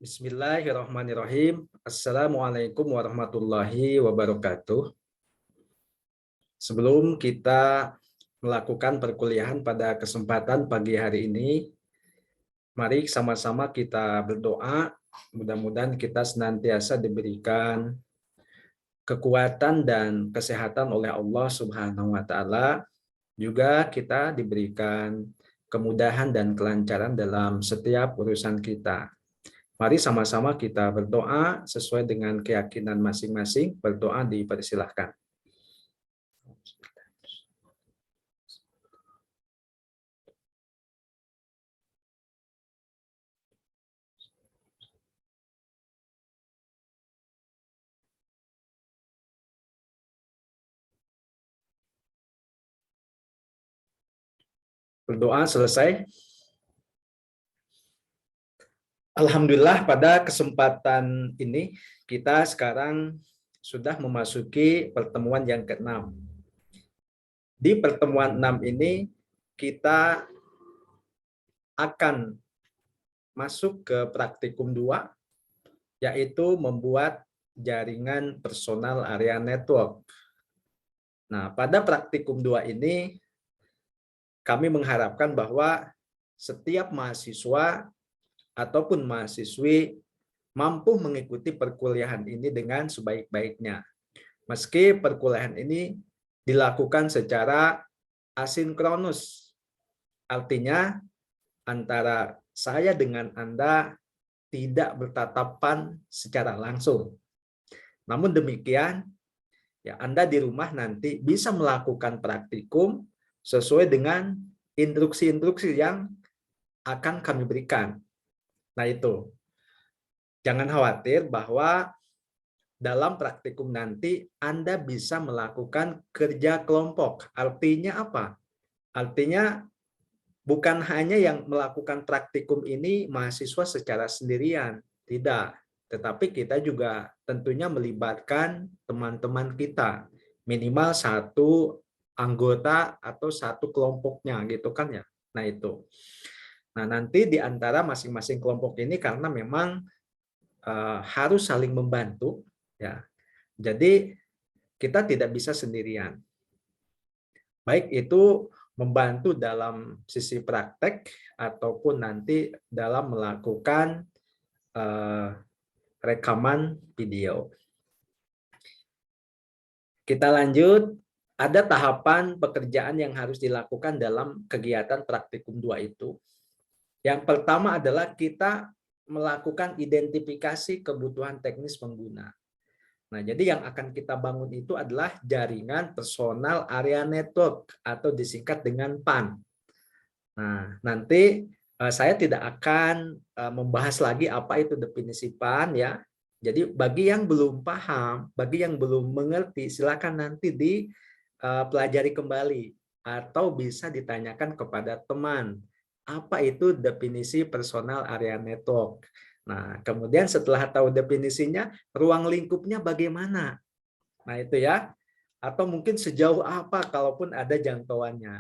Bismillahirrahmanirrahim. Assalamualaikum warahmatullahi wabarakatuh. Sebelum kita melakukan perkuliahan pada kesempatan pagi hari ini, mari sama-sama kita berdoa. Mudah-mudahan kita senantiasa diberikan kekuatan dan kesehatan oleh Allah Subhanahu wa taala. Juga kita diberikan kemudahan dan kelancaran dalam setiap urusan kita. Mari sama-sama kita berdoa sesuai dengan keyakinan masing-masing. Berdoa dipersilahkan. Berdoa selesai. Alhamdulillah pada kesempatan ini kita sekarang sudah memasuki pertemuan yang ke-6. Di pertemuan 6 ini kita akan masuk ke praktikum 2, yaitu membuat jaringan personal area network. Nah, pada praktikum 2 ini kami mengharapkan bahwa setiap mahasiswa ataupun mahasiswi mampu mengikuti perkuliahan ini dengan sebaik-baiknya. Meski perkuliahan ini dilakukan secara asinkronus, artinya antara saya dengan Anda tidak bertatapan secara langsung. Namun demikian, ya Anda di rumah nanti bisa melakukan praktikum sesuai dengan instruksi-instruksi yang akan kami berikan. Nah itu, jangan khawatir bahwa dalam praktikum nanti Anda bisa melakukan kerja kelompok. Artinya apa? Artinya bukan hanya yang melakukan praktikum ini mahasiswa secara sendirian, tidak. Tetapi kita juga tentunya melibatkan teman-teman kita, minimal satu anggota atau satu kelompoknya gitu kan ya. Nah itu. Nah nanti di antara masing-masing kelompok ini karena memang harus saling membantu ya. Jadi kita tidak bisa sendirian. Baik itu membantu dalam sisi praktek ataupun nanti dalam melakukan rekaman video. Kita lanjut, ada tahapan pekerjaan yang harus dilakukan dalam kegiatan praktikum 2 itu. Yang pertama adalah kita melakukan identifikasi kebutuhan teknis pengguna. Nah, jadi yang akan kita bangun itu adalah jaringan personal area network atau disingkat dengan PAN. Nah, nanti saya tidak akan membahas lagi apa itu definisi PAN ya. Jadi bagi yang belum paham, bagi yang belum mengerti, silakan nanti dipelajari kembali atau bisa ditanyakan kepada teman. Apa itu definisi personal area network? Nah, kemudian setelah tahu definisinya, ruang lingkupnya bagaimana? Nah, itu ya. Atau mungkin sejauh apa kalaupun ada jangkauannya.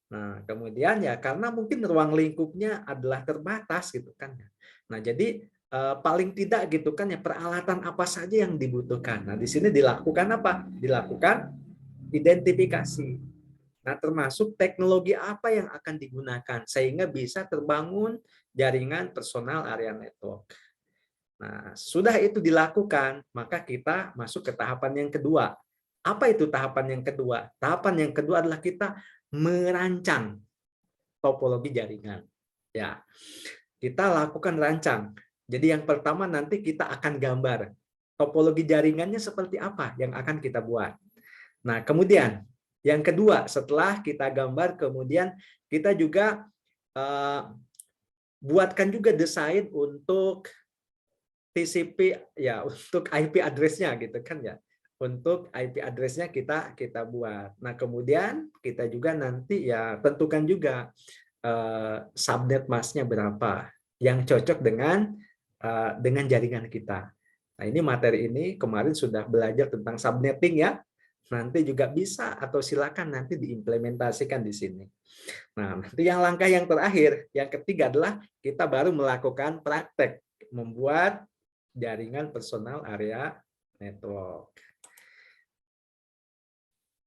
Nah, kemudian ya karena mungkin ruang lingkupnya adalah terbatas gitu kan. Nah, jadi paling tidak gitu kan ya peralatan apa saja yang dibutuhkan. Nah, di sini dilakukan apa? Dilakukan identifikasi. Nah, termasuk teknologi apa yang akan digunakan sehingga bisa terbangun jaringan personal area network. Nah, sudah itu dilakukan, maka kita masuk ke tahapan yang kedua. Apa itu tahapan yang kedua? Tahapan yang kedua adalah kita merancang topologi jaringan. Ya, kita lakukan rancang. Jadi yang pertama nanti kita akan gambar topologi jaringannya seperti apa yang akan kita buat. Nah, kemudian yang kedua, setelah kita gambar, kemudian kita juga buatkan juga desain untuk TCP ya, untuk IP address-nya gitu kan ya. Untuk IP address-nya kita buat. Nah, kemudian kita juga nanti ya tentukan juga subnet mask-nya berapa yang cocok dengan jaringan kita. Nah, ini materi ini kemarin sudah belajar tentang subnetting ya. Nanti juga bisa atau silakan nanti diimplementasikan di sini. Nah, nanti yang langkah yang terakhir, yang ketiga adalah kita baru melakukan praktek. membuat jaringan personal area network.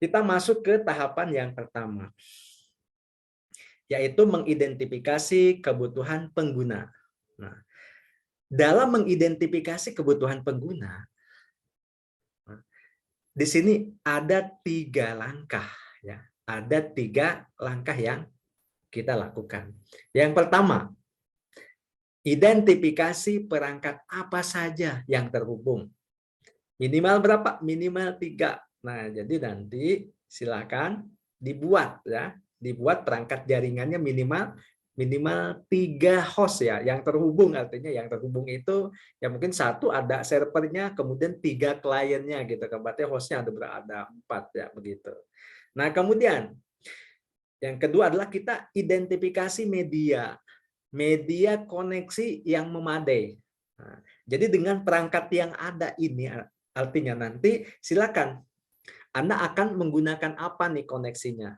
Kita masuk ke tahapan yang pertama, yaitu mengidentifikasi kebutuhan pengguna. Nah, dalam mengidentifikasi kebutuhan pengguna, di sini ada 3 langkah, ya. Ada 3 langkah yang kita lakukan. Yang pertama, identifikasi perangkat apa saja yang terhubung. Minimal berapa? Minimal 3. Nah, jadi nanti silakan dibuat, ya, dibuat perangkat jaringannya minimal 3 host, ya, yang terhubung. Artinya yang terhubung itu ya mungkin satu ada servernya, kemudian 3 kliennya gitu kan. Berarti hostnya ada 4, ya, begitu. Nah, kemudian yang kedua adalah kita identifikasi media koneksi yang memadai. Nah, jadi dengan perangkat yang ada ini, artinya nanti silakan Anda akan menggunakan apa nih koneksinya.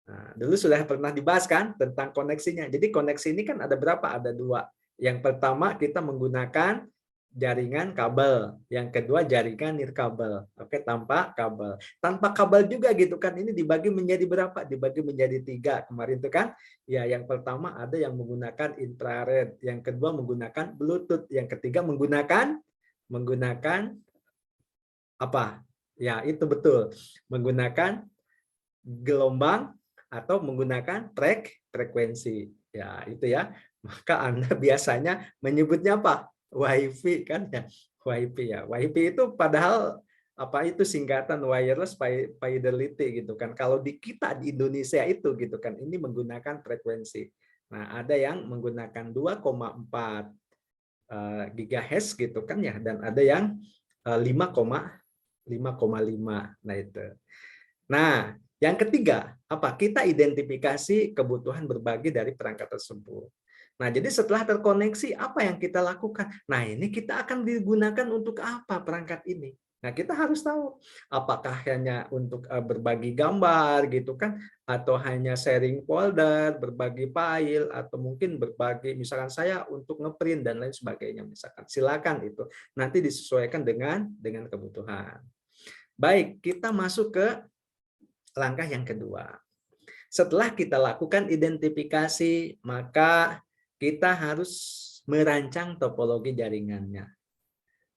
Nah, dulu sudah pernah dibahas kan tentang koneksinya. Jadi koneksi ini kan ada berapa? Ada 2. Yang pertama kita menggunakan jaringan kabel, yang kedua jaringan nirkabel. Oke, tanpa kabel. Tanpa kabel juga gitu kan. Ini dibagi menjadi berapa? Dibagi menjadi 3. Kemarin itu kan ya, yang pertama ada yang menggunakan infrared, yang kedua menggunakan Bluetooth, yang ketiga menggunakan apa? Ya, itu betul. Menggunakan gelombang atau menggunakan frekuensi. Ya, itu ya. Maka Anda biasanya menyebutnya apa? WiFi kan ya. WiFi ya. WiFi itu padahal apa itu singkatan wireless fidelity gitu kan. Kalau di kita di Indonesia itu gitu kan, ini menggunakan frekuensi. Nah, ada yang menggunakan 2,4 GHz gitu kan ya, dan ada yang 5,5. Nah, itu. Nah, yang ketiga, apa? Kita identifikasi kebutuhan berbagi dari perangkat tersebut. Nah, jadi setelah terkoneksi, apa yang kita lakukan? Nah, ini kita akan digunakan untuk apa perangkat ini? Nah, kita harus tahu apakah hanya untuk berbagi gambar gitu kan, atau hanya sharing folder, berbagi file, atau mungkin berbagi misalkan saya untuk ngeprint dan lain sebagainya misalkan. Silakan itu nanti disesuaikan dengan kebutuhan. Baik, kita masuk ke langkah yang kedua. Setelah kita lakukan identifikasi, maka kita harus merancang topologi jaringannya.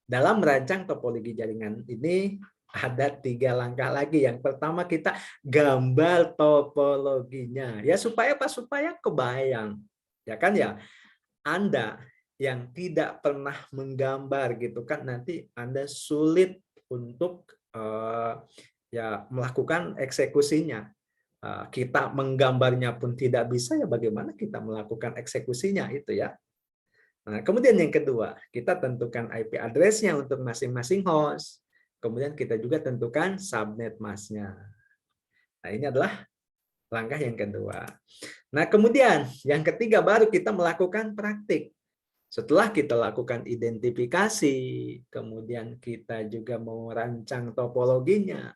Dalam merancang topologi jaringan ini ada 3 langkah lagi. Yang pertama kita gambar topologinya. Ya supaya apa? Supaya kebayang. Ya kan ya? Anda yang tidak pernah menggambar gitu kan, nanti Anda sulit untuk ya melakukan eksekusinya. Kita menggambarnya pun tidak bisa, ya bagaimana kita melakukan eksekusinya itu ya. Nah, kemudian yang kedua, kita tentukan IP address-nya untuk masing-masing host. Kemudian kita juga tentukan subnet mask-nya. Nah, ini adalah langkah yang kedua. Nah, kemudian yang ketiga baru kita melakukan praktik. Setelah kita lakukan identifikasi, kemudian kita juga merancang topologinya,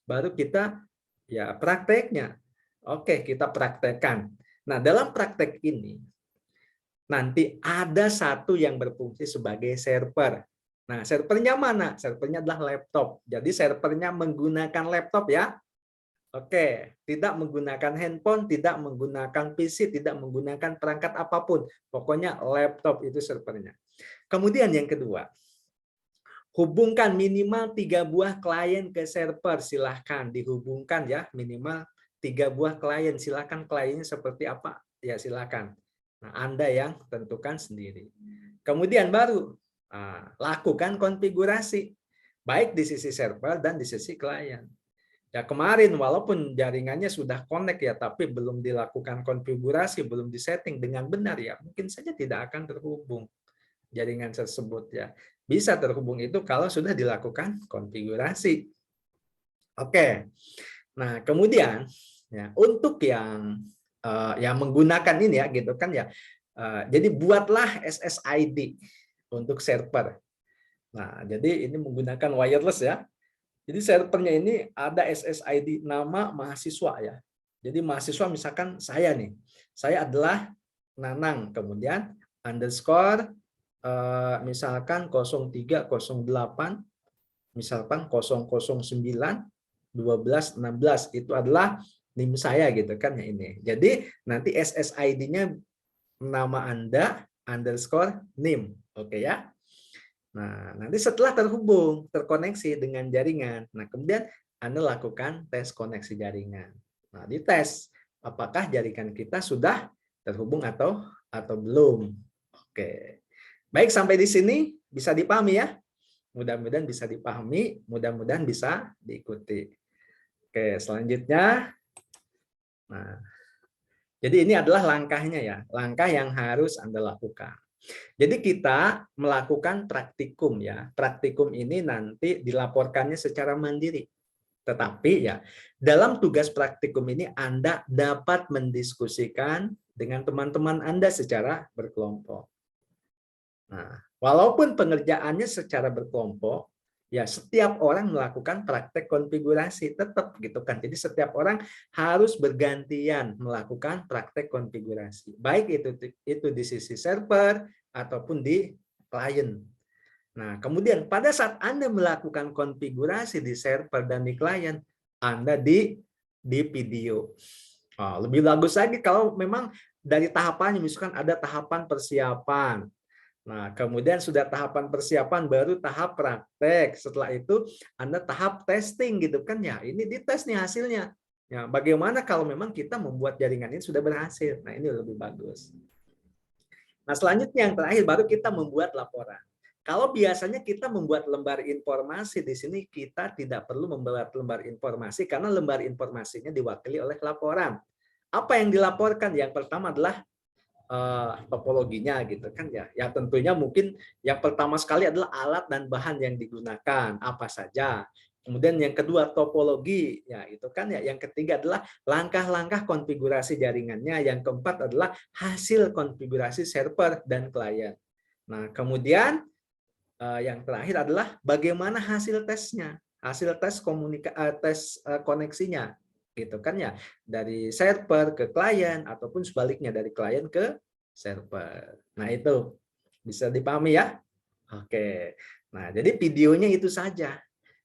baru kita ya prakteknya. Oke, kita praktekkan. Nah, dalam praktek ini nanti ada satu yang berfungsi sebagai server. Nah, servernya mana? Servernya adalah laptop. Jadi servernya menggunakan laptop ya. Oke, tidak menggunakan handphone, tidak menggunakan PC, tidak menggunakan perangkat apapun. Pokoknya laptop itu servernya. Kemudian yang kedua, hubungkan minimal 3 buah klien ke server. Silahkan dihubungkan ya, minimal 3 buah klien. Silahkan kliennya seperti apa? Ya silahkan. Nah, Anda yang tentukan sendiri. Kemudian baru lakukan konfigurasi. Baik di sisi server dan di sisi klien. Ya kemarin walaupun jaringannya sudah connect ya, tapi belum dilakukan konfigurasi, belum disetting dengan benar ya, mungkin saja tidak akan terhubung jaringan tersebut ya. Bisa terhubung itu kalau sudah dilakukan konfigurasi. Oke. Nah, kemudian ya untuk yang menggunakan ini ya gitu kan ya. Jadi buatlah SSID untuk server. Nah, jadi ini menggunakan wireless ya. Jadi servernya ini ada SSID nama mahasiswa ya. Jadi mahasiswa misalkan saya nih, saya adalah Nanang, kemudian underscore misalkan 0308, misalkan 009 12 16 itu adalah NIM saya gitu kan ya ini. Jadi nanti SSID-nya nama Anda underscore NIM. Oke ya. Nah, nanti setelah terhubung, terkoneksi dengan jaringan, nah kemudian Anda lakukan tes koneksi jaringan. Nah, dites apakah jaringan kita sudah terhubung atau belum. Oke. Baik, sampai di sini bisa dipahami ya. Mudah-mudahan bisa dipahami, mudah-mudahan bisa diikuti. Oke, selanjutnya. Nah, jadi ini adalah langkahnya ya, langkah yang harus Anda lakukan. Jadi kita melakukan praktikum ya. Praktikum ini nanti dilaporkannya secara mandiri. Tetapi ya, dalam tugas praktikum ini Anda dapat mendiskusikan dengan teman-teman Anda secara berkelompok. Nah, walaupun pengerjaannya secara berkelompok, ya setiap orang melakukan praktek konfigurasi tetap gitu kan. Jadi setiap orang harus bergantian melakukan praktek konfigurasi. Baik itu di sisi server ataupun di klien. Nah, kemudian pada saat Anda melakukan konfigurasi di server dan di klien, Anda di video. Lebih bagus lagi kalau memang dari tahapannya, misalkan ada tahapan persiapan. Nah, kemudian sudah tahapan persiapan, baru tahap praktek. Setelah itu Anda tahap testing gitu kan ya. Ini dites nih hasilnya. Ya, bagaimana kalau memang kita membuat jaringan ini sudah berhasil? Nah, ini lebih bagus. Nah, selanjutnya yang terakhir baru kita membuat laporan. Kalau biasanya kita membuat lembar informasi di sini, kita tidak perlu membuat lembar informasi karena lembar informasinya diwakili oleh laporan. Apa yang dilaporkan? Yang pertama adalah topologinya gitu kan ya. Ya tentunya mungkin yang pertama sekali adalah alat dan bahan yang digunakan apa saja. Kemudian yang kedua topologi ya itu kan ya. Yang ketiga adalah langkah-langkah konfigurasi jaringannya. Yang keempat adalah hasil konfigurasi server dan klien. Nah, kemudian yang terakhir adalah bagaimana hasil tesnya, hasil tes koneksinya gitu kan ya, dari server ke klien ataupun sebaliknya dari klien ke server. Nah, itu bisa dipahami ya. Oke. Nah, jadi videonya itu saja.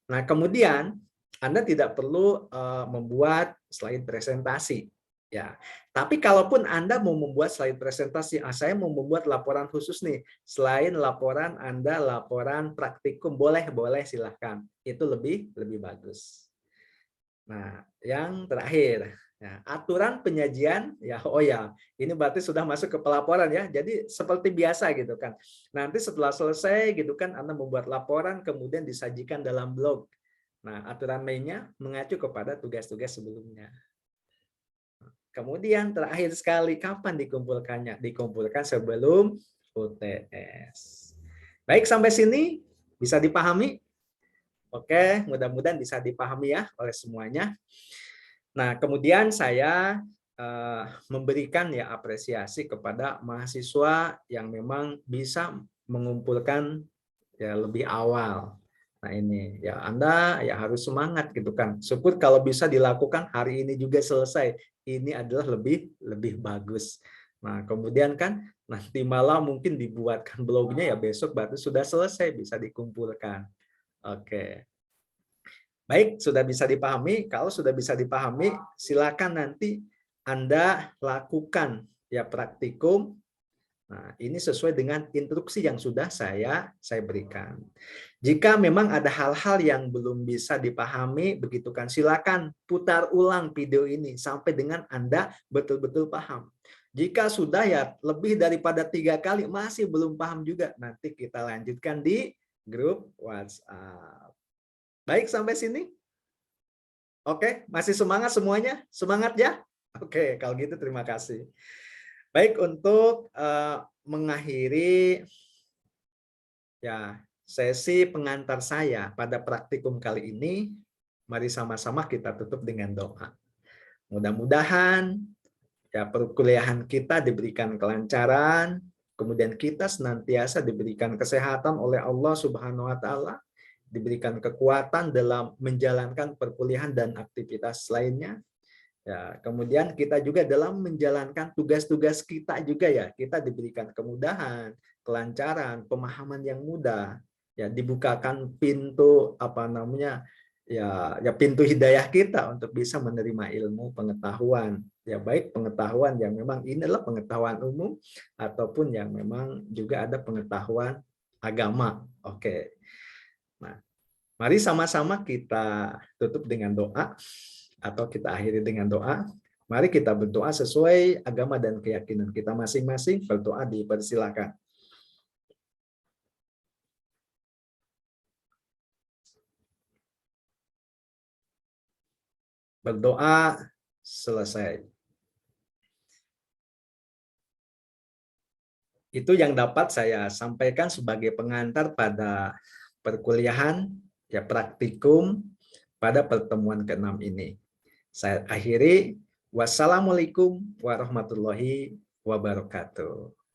Nah, kemudian Anda tidak perlu membuat slide presentasi ya. Tapi kalaupun Anda mau membuat slide presentasi, saya mau membuat laporan khusus nih. Selain laporan Anda laporan praktikum, boleh silahkan. Itu lebih bagus. Nah, yang terakhir, ya, aturan penyajian ya, ini berarti sudah masuk ke pelaporan ya. Jadi seperti biasa gitu kan. Nanti setelah selesai gitu kan Anda membuat laporan kemudian disajikan dalam blog. Nah, aturan mainnya mengacu kepada tugas-tugas sebelumnya. Kemudian terakhir sekali, kapan dikumpulkannya? Dikumpulkan sebelum UTS. Baik, sampai sini bisa dipahami? Oke, mudah-mudahan bisa dipahami ya oleh semuanya. Nah, kemudian saya memberikan ya apresiasi kepada mahasiswa yang memang bisa mengumpulkan ya lebih awal. Nah, ini ya Anda ya harus semangat gitu kan. Syukur kalau bisa dilakukan hari ini juga selesai. Ini adalah lebih bagus. Nah, kemudian kan nanti malam mungkin dibuatkan blognya ya besok berarti sudah selesai bisa dikumpulkan. Oke. Baik, sudah bisa dipahami. Kalau sudah bisa dipahami, silakan nanti Anda lakukan ya praktikum. Nah, ini sesuai dengan instruksi yang sudah saya berikan. Jika memang ada hal-hal yang belum bisa dipahami, begitu kan, silakan putar ulang video ini sampai dengan Anda betul-betul paham. Jika sudah ya lebih daripada 3 kali masih belum paham juga, nanti kita lanjutkan di grup WhatsApp. Baik, sampai sini. Oke, masih semangat semuanya? Semangat ya? Oke, kalau gitu terima kasih. Baik, untuk mengakhiri ya sesi pengantar saya pada praktikum kali ini, mari sama-sama kita tutup dengan doa. Mudah-mudahan ya perkuliahan kita diberikan kelancaran, kemudian kita senantiasa diberikan kesehatan oleh Allah Subhanahu wa taala, diberikan kekuatan dalam menjalankan perkuliahan dan aktivitas lainnya, Ya, kemudian kita juga dalam menjalankan tugas-tugas kita juga ya, kita diberikan kemudahan, kelancaran, pemahaman yang mudah, ya dibukakan pintu apa namanya ya pintu hidayah kita untuk bisa menerima ilmu pengetahuan, ya baik pengetahuan yang memang ini adalah pengetahuan umum ataupun yang memang juga ada pengetahuan agama. Oke. Nah, mari sama-sama kita tutup dengan doa atau kita akhiri dengan doa. Mari kita berdoa sesuai agama dan keyakinan kita masing-masing. Berdoa dipersilakan. Berdoa selesai. Itu yang dapat saya sampaikan sebagai pengantar pada perkuliahan ya praktikum pada pertemuan ke-6 ini. Saya akhiri. Wassalamualaikum warahmatullahi wabarakatuh.